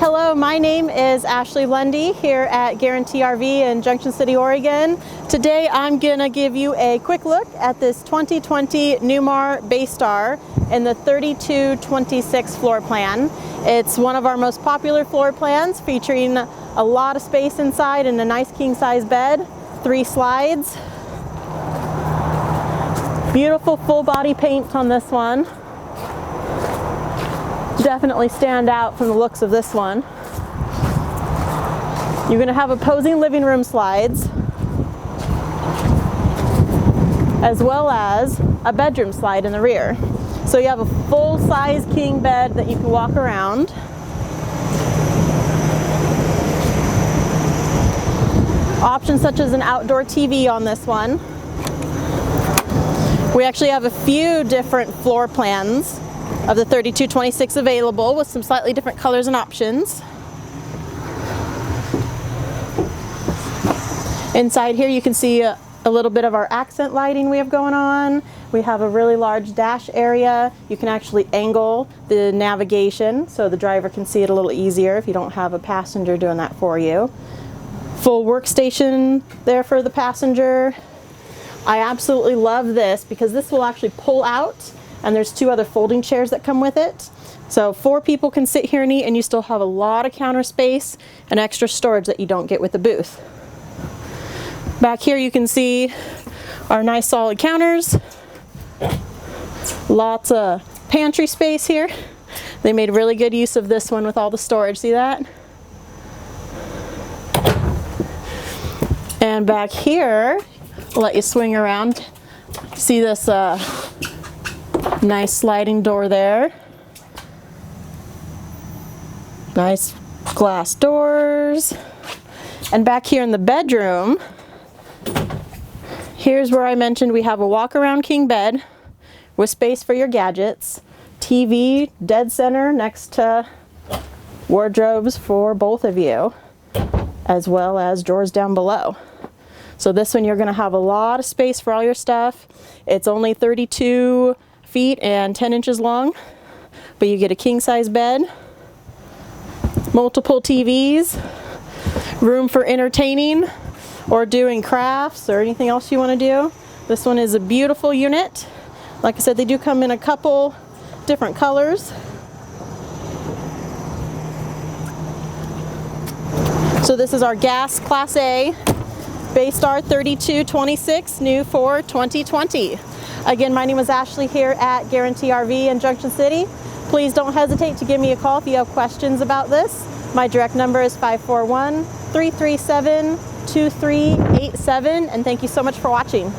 Hello, my name is Ashley Lundy here at Guarantee RV in Junction City, Oregon. Today I'm going to give you a quick look at this 2020 Newmar Bay Star in the 3226 floor plan. It's one of our most popular floor plans, featuring a lot of space inside and a nice king-size bed, 3 slides. Beautiful full body paint on this one. Definitely stand out from the looks of this one. You're going to have opposing living room slides, as well as a bedroom slide in the rear. So you have a full-size king bed that you can walk around. Options such as an outdoor TV on this one. We actually have a few different floor plans of the 3226 available with some slightly different colors and options. Inside here you can see a little bit of our accent lighting we have going on. We have a really large dash area. You can actually angle the navigation so the driver can see it a little easier if you don't have a passenger doing that for you. Full workstation there for the passenger. I absolutely love this because this will actually pull out, and there's 2 other folding chairs that come with it. So 4 people can sit here and eat, and you still have a lot of counter space and extra storage that you don't get with the booth. Back here you can see our nice solid counters. Lots of pantry space here. They made really good use of this one with all the storage. See that? And back here, I'll let you swing around. See this nice sliding door there. Nice glass doors. And back here in the bedroom, here's where I mentioned we have a walk-around king bed with space for your gadgets, TV dead center next to wardrobes for both of you, as well as drawers down below. So this one you're going to have a lot of space for all your stuff. It's only 32 feet and 10 inches long, but you get a king-size bed, multiple TVs, room for entertaining or doing crafts or anything else you want to do. This one is a beautiful unit. Like I said, they do come in a couple different colors. So this is our gas Class A Bay Star 3226, new for 2020. Again, my name is Ashley here at Guarantee RV in Junction City. Please don't hesitate to give me a call if you have questions about this. My direct number is 541-337-2387, and thank you so much for watching.